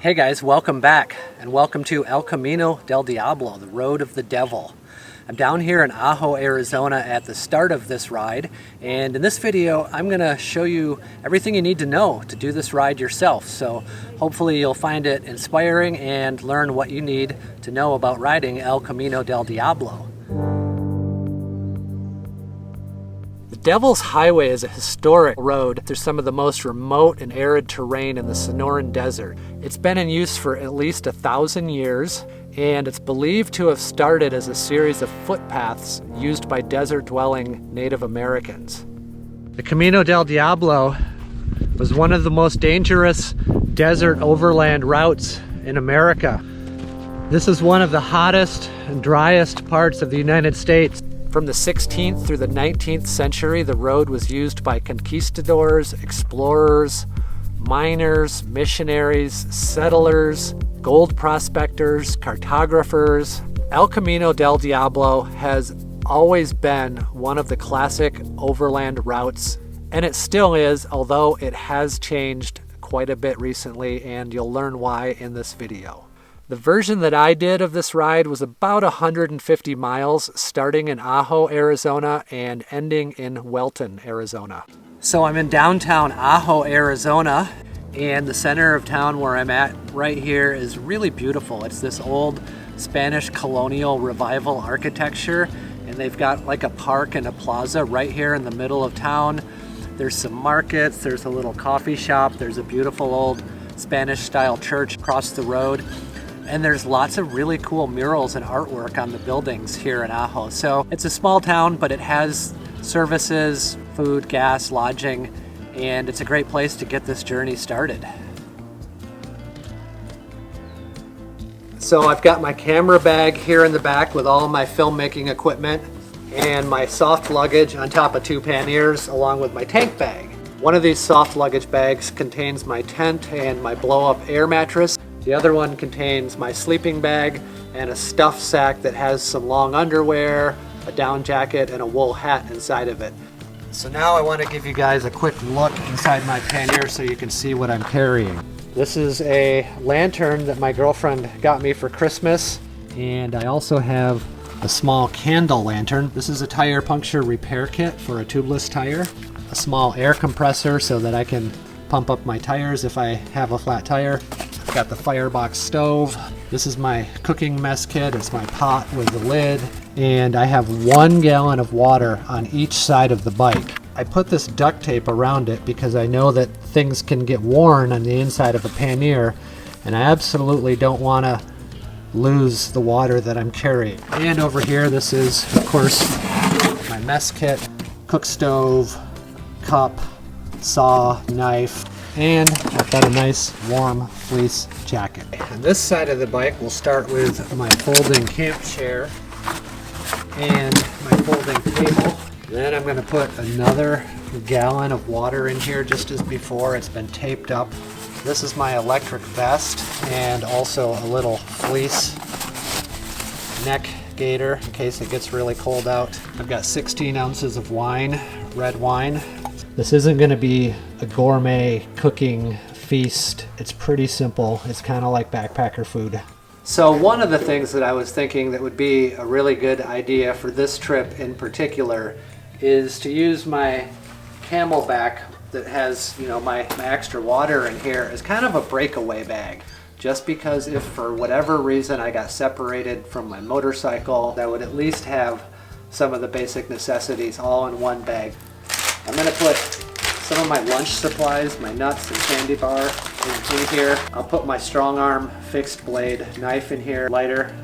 Hey guys, welcome back and welcome to El Camino del Diablo, the road of the devil. I'm down here in Ajo, Arizona at the start of this ride, and in this video I'm going to show you everything you need to know to do this ride yourself. So hopefully you'll find it inspiring and learn what you need to know about riding El Camino del Diablo. The Devil's Highway is a historic road through some of the most remote and arid terrain in the Sonoran Desert. It's been in use for at least 1,000 years, and it's believed to have started as a series of footpaths used by desert-dwelling Native Americans. The Camino del Diablo was one of the most dangerous desert overland routes in America. This is one of the hottest and driest parts of the United States. From the 16th through the 19th century, the road was used by conquistadors, explorers, miners, missionaries, settlers, gold prospectors, cartographers. El Camino del Diablo has always been one of the classic overland routes, and it still is, although it has changed quite a bit recently, and you'll learn why in this video. The version that I did of this ride was about 150 miles, starting in Ajo, Arizona, and ending in Welton, Arizona. So I'm in downtown Ajo, Arizona, and the center of town where I'm at right here is really beautiful. It's this old Spanish colonial revival architecture, and they've got like a park and a plaza right here in the middle of town. There's some markets, there's a little coffee shop, there's a beautiful old Spanish-style church across the road. And there's lots of really cool murals and artwork on the buildings here in Ajo. So it's a small town, but it has services, food, gas, lodging, and it's a great place to get this journey started. So I've got my camera bag here in the back with all of my filmmaking equipment and my soft luggage on top of 2 panniers along with my tank bag. One of these soft luggage bags contains my tent and my blow-up air mattress. The other one contains my sleeping bag and a stuff sack that has some long underwear, a down jacket, and a wool hat inside of it. So now I want to give you guys a quick look inside my pannier so you can see what I'm carrying. This is a lantern that my girlfriend got me for Christmas, and I also have a small candle lantern. This is a tire puncture repair kit for a tubeless tire, a small air compressor so that I can pump up my tires if I have a flat tire. I've got the firebox stove. This is my cooking mess kit. It's my pot with the lid. And I have 1 gallon of water on each side of the bike. I put this duct tape around it because I know that things can get worn on the inside of a pannier, and I absolutely don't want to lose the water that I'm carrying. And over here, this is, of course, my mess kit, cook stove, cup, saw, knife, and I've got a nice warm fleece jacket. On this side of the bike, we'll start with my folding camp chair and my folding table. Then I'm going to put another gallon of water in here just as before. It's been taped up. This is my electric vest and also a little fleece neck gaiter in case it gets really cold out. I've got 16 ounces of wine, red wine. This isn't going to be a gourmet cooking feast. It's pretty simple. It's kind of like backpacker food. So one of the things that I was thinking that would be a really good idea for this trip in particular is to use my Camelback that has, my extra water in here as kind of a breakaway bag. Just because if for whatever reason I got separated from my motorcycle, I would at least have some of the basic necessities all in one bag. I'm going to put some of my lunch supplies, my nuts and candy bar in here. I'll put my strong arm fixed blade knife in here, lighter,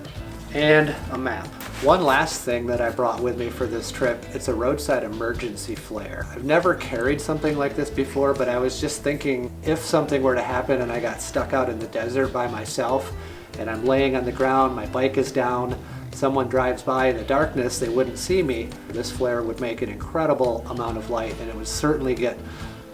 and a map. One last thing that I brought with me for this trip, it's a roadside emergency flare. I've never carried something like this before, but I was just thinking if something were to happen and I got stuck out in the desert by myself and I'm laying on the ground, my bike is down, someone drives by in the darkness, they wouldn't see me. This flare would make an incredible amount of light, and it would certainly get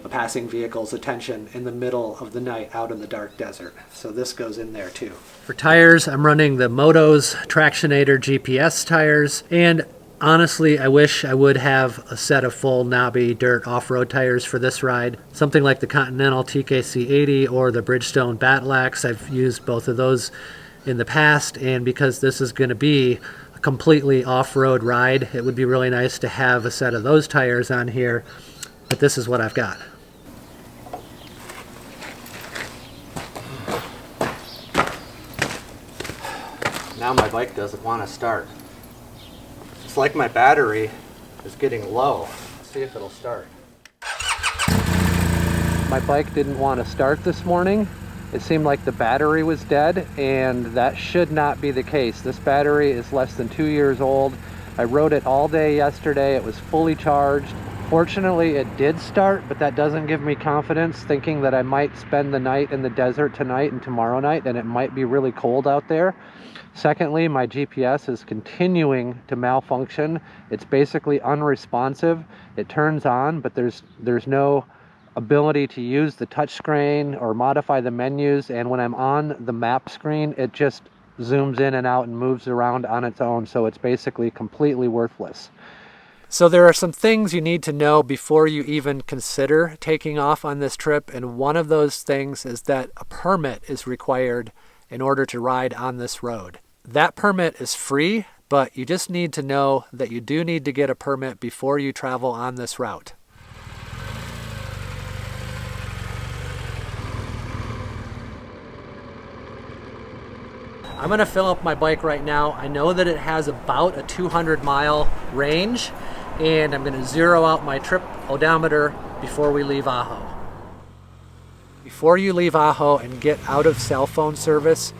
a passing vehicle's attention in the middle of the night out in the dark desert. So this goes in there too. For tires, I'm running the Moto's Tractionator GPS tires, and Honestly, I wish I would have a set of full knobby dirt off-road tires for this ride. Something like the Continental TKC 80 or the Bridgestone Battlax. I've used both of those in the past, and because this is going to be a completely off-road ride, it would be really nice to have a set of those tires on here, but this is what I've got. Now my bike doesn't want to start. It's like my battery is getting low. Let's see if it'll start. My bike didn't want to start this morning. It seemed like the battery was dead, and that should not be the case. This battery is less than 2 years old. I rode it all day yesterday. It was fully charged. Fortunately, it did start, but that doesn't give me confidence, thinking that I might spend the night in the desert tonight and tomorrow night, and it might be really cold out there. Secondly, my GPS is continuing to malfunction. It's basically unresponsive. It turns on, but there's no ability to use the touchscreen or modify the menus, and when I'm on the map screen, it just zooms in and out and moves around on its own, so it's basically completely worthless. So there are some things you need to know before you even consider taking off on this trip, and one of those things is that a permit is required in order to ride on this road. That permit is free, but you just need to know that you do need to get a permit before you travel on this route. I'm gonna fill up my bike right now. I know that it has about a 200-mile range, and I'm gonna zero out my trip odometer before we leave Ajo. Before you leave Ajo and get out of cell phone service,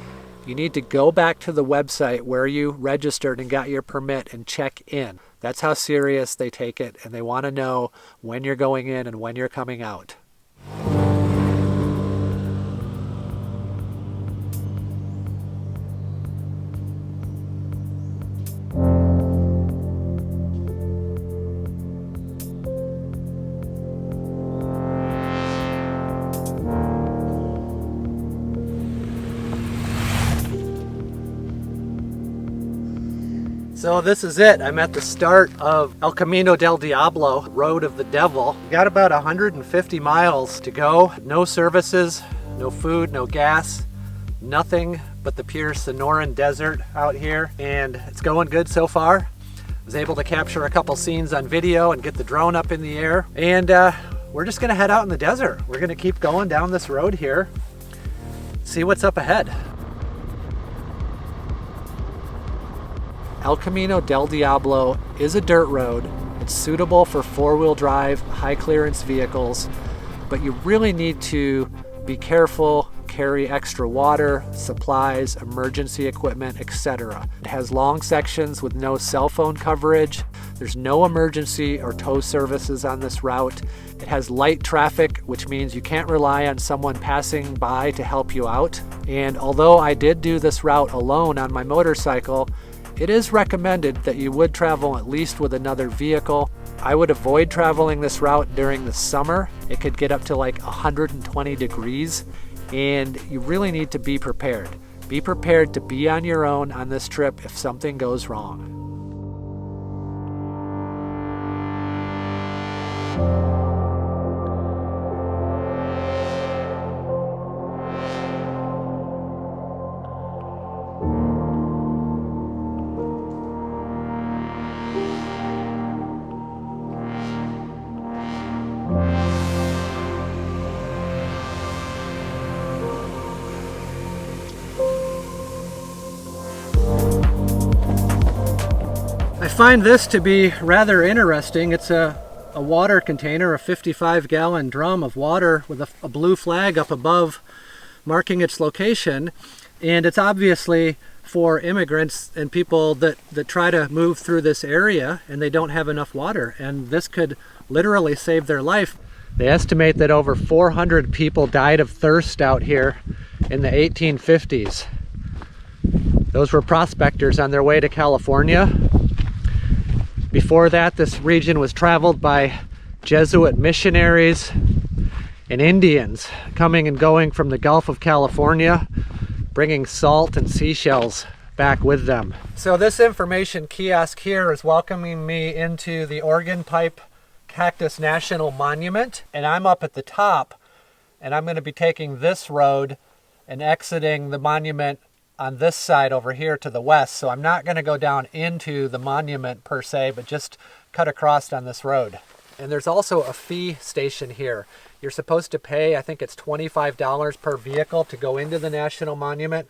you need to go back to the website where you registered and got your permit and check in. That's how serious they take it, and they want to know when you're going in and when you're coming out. So this is it. I'm at the start of El Camino del Diablo, Road of the Devil. Got about 150 miles to go. No services, no food, no gas, nothing but the pure Sonoran Desert out here. And it's going good so far. I was able to capture a couple scenes on video and get the drone up in the air. And we're just gonna head out in the desert. We're gonna keep going down this road here, see what's up ahead. El Camino del Diablo is a dirt road. It's suitable for four-wheel drive, high clearance vehicles, but you really need to be careful, carry extra water, supplies, emergency equipment, etc. It has long sections with no cell phone coverage. There's no emergency or tow services on this route. It has light traffic, which means you can't rely on someone passing by to help you out. And although I did do this route alone on my motorcycle, it is recommended that you would travel at least with another vehicle. I would avoid traveling this route during the summer. It could get up to like 120 degrees, and you really need to be prepared. Be prepared to be on your own on this trip if something goes wrong. I find this to be rather interesting. It's a water container, a 55-gallon drum of water with a blue flag up above marking its location, and it's obviously for immigrants and people that try to move through this area and they don't have enough water, and this could literally save their life. They estimate that over 400 people died of thirst out here in the 1850s. Those were prospectors on their way to California. Before that, this region was traveled by Jesuit missionaries and Indians coming and going from the Gulf of California, bringing salt and seashells back with them. So this information kiosk here is welcoming me into the Organ Pipe Cactus National Monument, and I'm up at the top, and I'm going to be taking this road and exiting the monument on this side over here to the west. So I'm not going to go down into the monument per se, but just cut across on this road. And there's also a fee station here. You're supposed to pay, I think it's $25 per vehicle to go into the National Monument.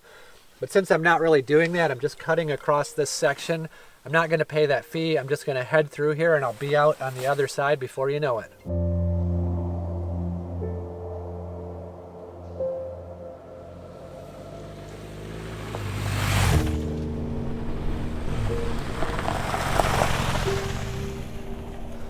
But since I'm not really doing that, I'm just cutting across this section. I'm not going to pay that fee. I'm just going to head through here and I'll be out on the other side before you know it.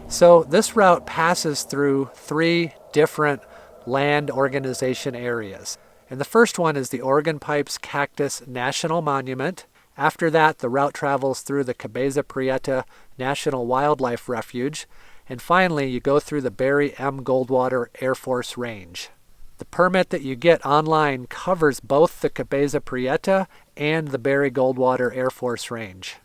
So this route passes through 3 different land organization areas. And the first one is the Organ Pipes Cactus National Monument. After that, the route travels through the Cabeza Prieta National Wildlife Refuge. And finally, you go through the Barry M. Goldwater Air Force Range. The permit that you get online covers both the Cabeza Prieta and the Barry Goldwater Air Force Range.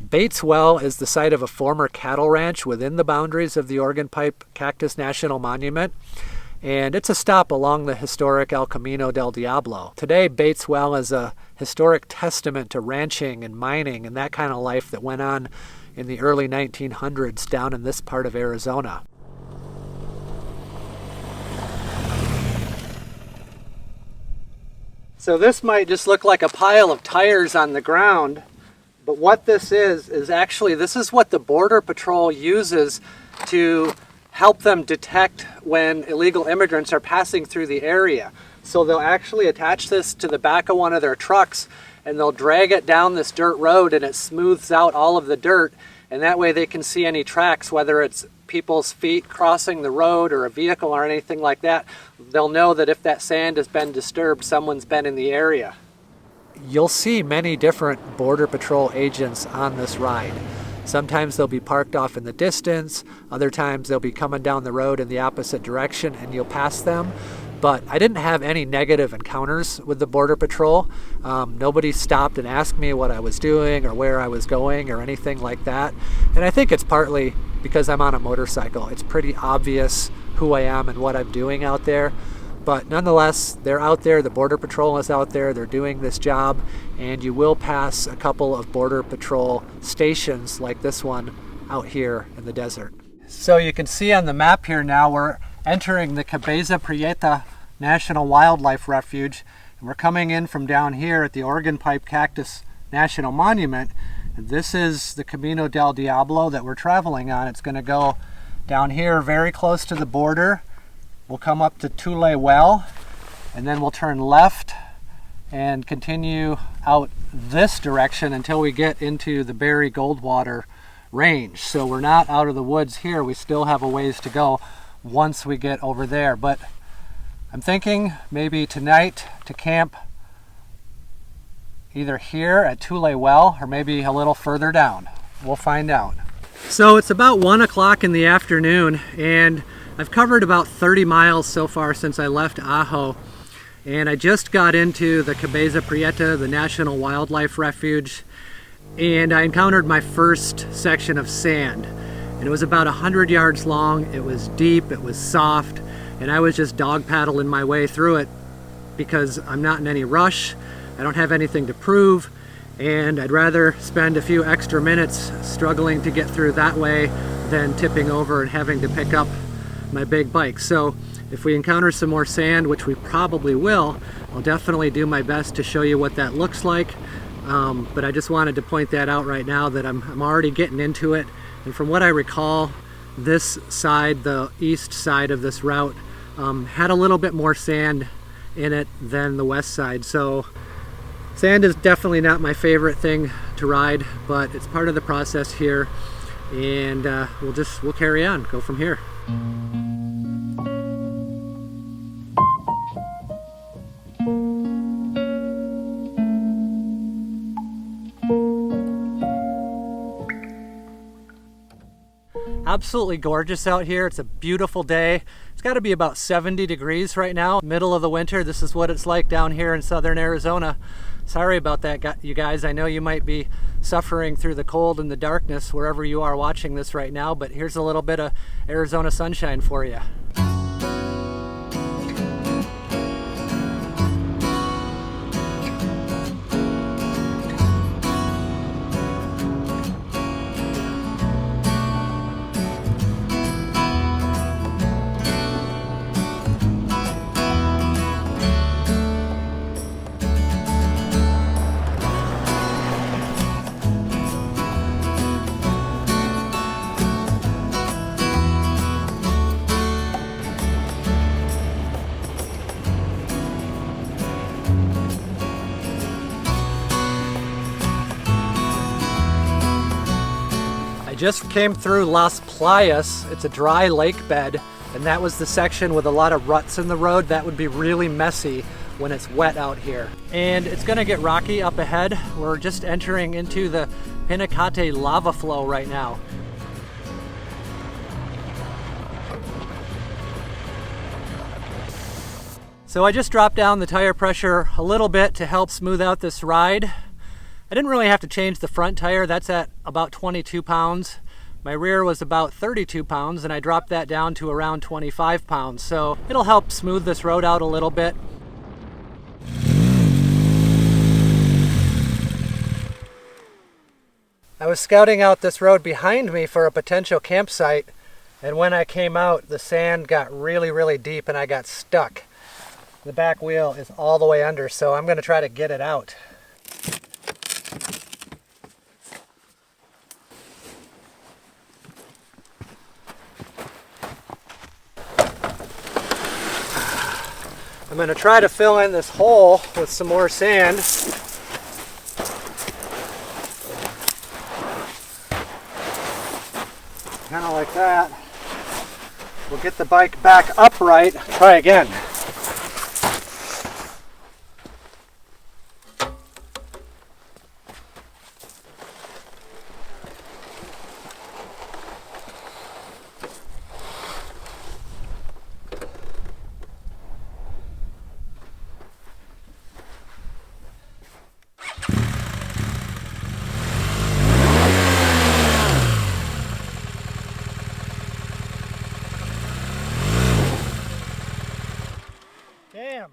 Bates Well is the site of a former cattle ranch within the boundaries of the Organ Pipe Cactus National Monument, and it's a stop along the historic El Camino del Diablo. Today, Bates Well is a historic testament to ranching and mining and that kind of life that went on in the early 1900s down in this part of Arizona. So this might just look like a pile of tires on the ground, but what this is actually, this is what the Border Patrol uses to help them detect when illegal immigrants are passing through the area. So they'll actually attach this to the back of one of their trucks and they'll drag it down this dirt road and it smooths out all of the dirt, and that way they can see any tracks, whether it's people's feet crossing the road or a vehicle or anything like that. They'll know that if that sand has been disturbed, someone's been in the area. You'll see many different Border Patrol agents on this ride. Sometimes they'll be parked off in the distance, other times they'll be coming down the road in the opposite direction and you'll pass them. But I didn't have any negative encounters with the Border Patrol. Nobody stopped and asked me what I was doing or where I was going or anything like that. And I think it's partly because I'm on a motorcycle. It's pretty obvious who I am and what I'm doing out there. But nonetheless, they're out there, the Border Patrol is out there, they're doing this job, and you will pass a couple of Border Patrol stations like this one out here in the desert. So you can see on the map here now, we're entering the Cabeza Prieta National Wildlife Refuge, and we're coming in from down here at the Organ Pipe Cactus National Monument. And this is the Camino del Diablo that we're traveling on. It's going to go down here very close to the border. We'll come up to Tule Well, and then we'll turn left and continue out this direction until we get into the Barry Goldwater Range. So we're not out of the woods here. We still have a ways to go once we get over there. But I'm thinking maybe tonight to camp either here at Tule Well or maybe a little further down. We'll find out. So it's about 1 o'clock in the afternoon, and I've covered about 30 miles so far since I left Ajo, and I just got into the Cabeza Prieta, the National Wildlife Refuge, and I encountered my first section of sand. And it was about 100 yards long, it was deep, it was soft, and I was just dog paddling my way through it because I'm not in any rush, I don't have anything to prove, and I'd rather spend a few extra minutes struggling to get through that way than tipping over and having to pick up my big bike. So if we encounter some more sand, which we probably will, I'll definitely do my best to show you what that looks like. But I just wanted to point that out right now that I'm already getting into it. And from what I recall, this side, the east side of this route, had a little bit more sand in it than the west side. So sand is definitely not my favorite thing to ride, but it's part of the process here. And we'll carry on, go from here. Absolutely gorgeous out here. It's a beautiful day. It's got to be about 70 degrees right now, middle of the winter. This is what it's like down here in southern Arizona. Sorry about that, you guys. I know you might be suffering through the cold and the darkness wherever you are watching this right now, but here's a little bit of Arizona sunshine for you. Just came through Las Playas. It's a dry lake bed, and that was the section with a lot of ruts in the road. That would be really messy when it's wet out here. And it's gonna get rocky up ahead. We're just entering into the Pinacate lava flow right now. So I just dropped down the tire pressure a little bit to help smooth out this ride. I didn't really have to change the front tire. That's at about 22 pounds. My rear was about 32 pounds, and I dropped that down to around 25 pounds. So it'll help smooth this road out a little bit. I was scouting out this road behind me for a potential campsite, and when I came out, the sand got really, really deep and I got stuck. The back wheel is all the way under, so I'm gonna try to get it out. I'm going to try to fill in this hole with some more sand. Kind of like that. We'll get the bike back upright. Try again. Damn.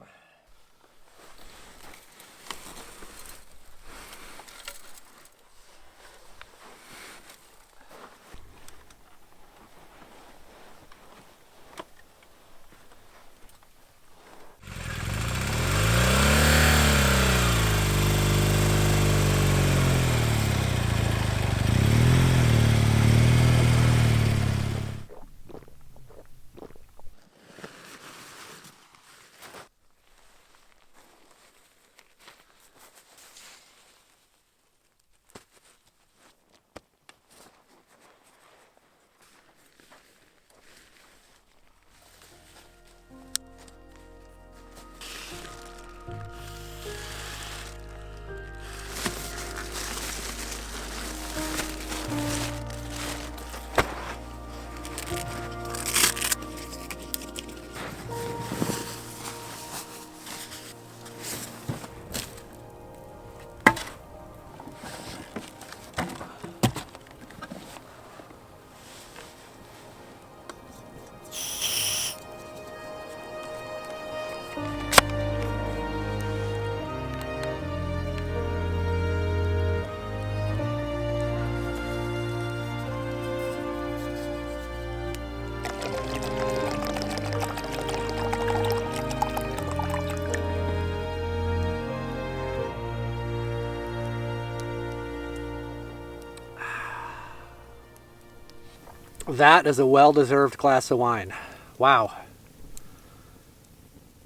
That is a well-deserved glass of wine. Wow.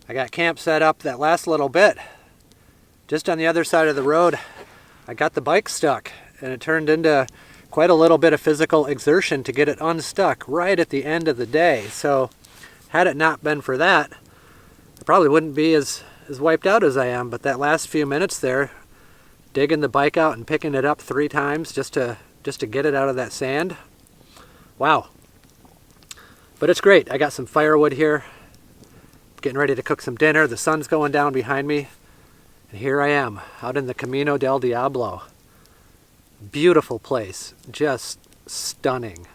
I got camp set up that last little bit. Just on the other side of the road, I got the bike stuck, and it turned into quite a little bit of physical exertion to get it unstuck right at the end of the day. So had it not been for that, I probably wouldn't be as wiped out as I am. But that last few minutes there, digging the bike out and picking it up 3 times just to get it out of that sand. Wow. But it's great. I got some firewood here. Getting ready to cook some dinner. The sun's going down behind me. And here I am, out in the Camino Del Diablo. Beautiful place. Just stunning.